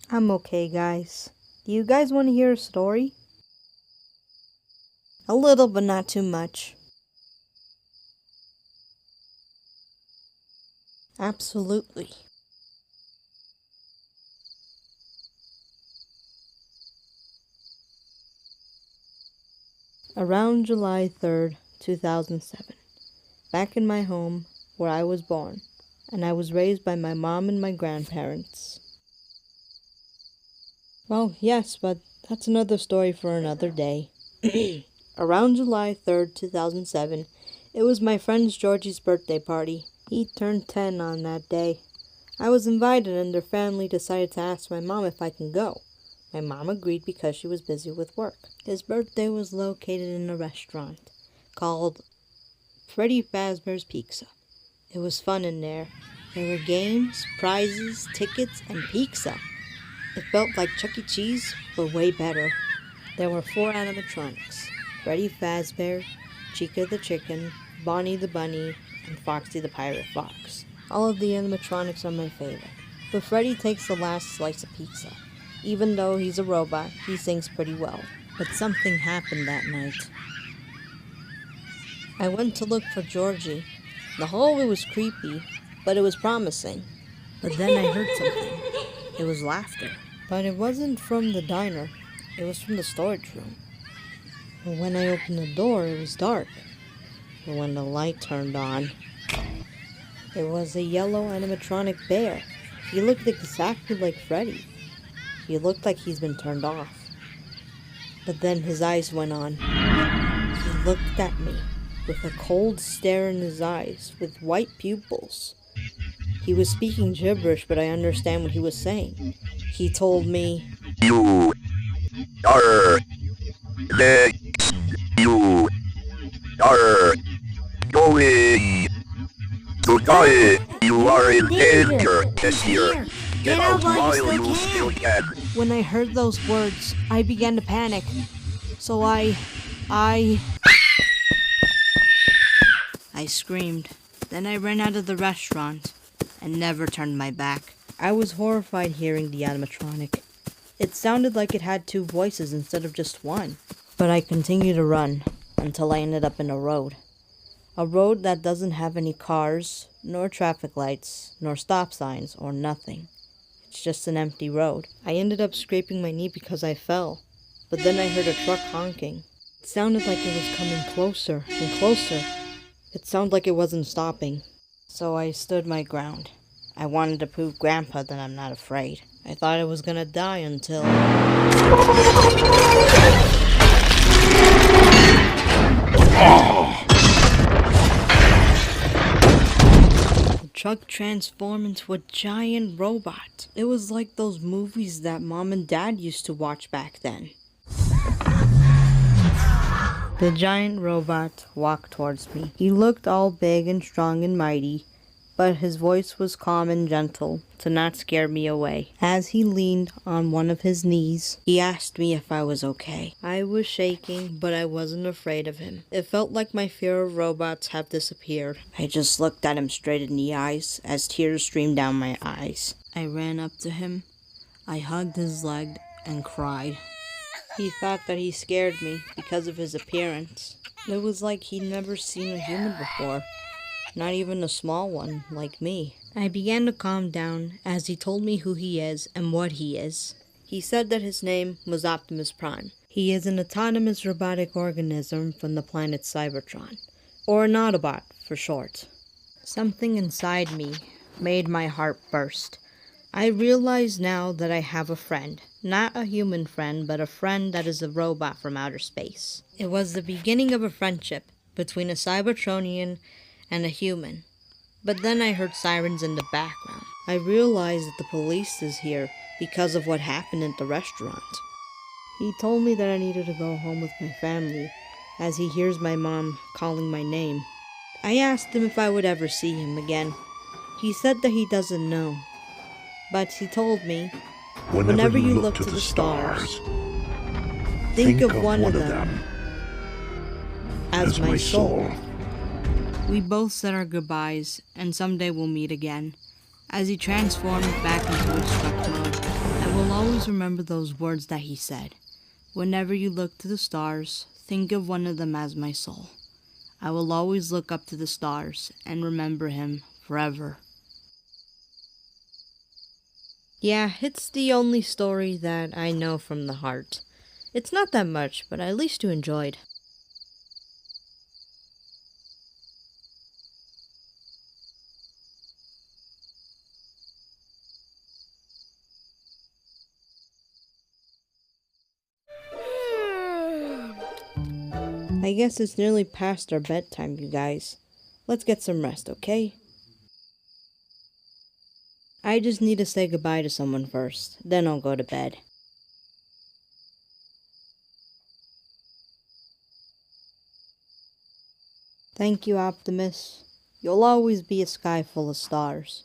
I'm okay, guys. Do you guys want to hear a story? A little, but not too much. Absolutely. Around July 3rd, 2007, back in my home where I was born, and I was raised by my mom and my grandparents. Well, yes, but that's another story for another day. Around July 3rd, 2007, it was my friend Georgie's birthday party. He turned 10 on that day. I was invited and their family decided to ask my mom if I can go. My mom agreed because she was busy with work. His birthday was located in a restaurant called Freddy Fazbear's Pizza. It was fun in there. There were games, prizes, tickets, and pizza. It felt like Chuck E. Cheese, but way better. There were 4 animatronics: Freddy Fazbear, Chica the Chicken, Bonnie the Bunny, and Foxy the Pirate Fox. All of the animatronics are my favorite, but Freddy takes the last slice of pizza. Even though he's a robot, he sings pretty well. But something happened that night. I went to look for Georgie. The hallway was creepy, but it was promising. But then I heard something. It was laughter. But it wasn't from the diner. It was from the storage room. But when I opened the door, it was dark. But when the light turned on, it was a yellow animatronic bear. He looked exactly like Freddy. He looked like he's been turned off. But then his eyes went on. He looked at me with a cold stare in his eyes, with white pupils. He was speaking gibberish, but I understand what he was saying. He told me, "You are next. You are going to die. You are in danger this year. Get out while you still can." When I heard those words, I began to panic. So I screamed. Then I ran out of the restaurant and never turned my back. I was horrified hearing the animatronic. It sounded like it had 2 voices instead of just one. But I continued to run until I ended up in a road. A road that doesn't have any cars, nor traffic lights, nor stop signs, or nothing. It's just an empty road. I ended up scraping my knee because I fell. But then I heard a truck honking. It sounded like it was coming closer and closer. It sounded like it wasn't stopping. So I stood my ground. I wanted to prove Grandpa that I'm not afraid. I thought I was gonna die until... The truck transformed into a giant robot. It was like those movies that Mom and Dad used to watch back then. The giant robot walked towards me. He looked all big and strong and mighty, but his voice was calm and gentle to not scare me away. As he leaned on one of his knees, he asked me if I was okay. I was shaking, but I wasn't afraid of him. It felt like my fear of robots had disappeared. I just looked at him straight in the eyes as tears streamed down my eyes. I ran up to him. I hugged his leg and cried. He thought that he scared me because of his appearance. It was like he'd never seen a human before. Not even a small one, like me. I began to calm down as he told me who he is and what he is. He said that his name was Optimus Prime. He is an autonomous robotic organism from the planet Cybertron, or an Autobot for short. Something inside me made my heart burst. I realize now that I have a friend. Not a human friend, but a friend that is a robot from outer space. It was the beginning of a friendship between a Cybertronian and a human. But then I heard sirens in the background. I realized that the police is here because of what happened at the restaurant. He told me that I needed to go home with my family, as he hears my mom calling my name. I asked him if I would ever see him again. He said that he doesn't know. But he told me, whenever you look to the stars, think of one of them as my soul. We both said our goodbyes, and someday we'll meet again. As he transformed back into its struck mode, I will always remember those words that he said. Whenever you look to the stars, think of one of them as my soul. I will always look up to the stars and remember him forever. Yeah, it's the only story that I know from the heart. It's not that much, but at least you enjoyed. I guess it's nearly past our bedtime, you guys. Let's get some rest, okay? I just need to say goodbye to someone first, then I'll go to bed. Thank you, Optimus. You'll always be a sky full of stars.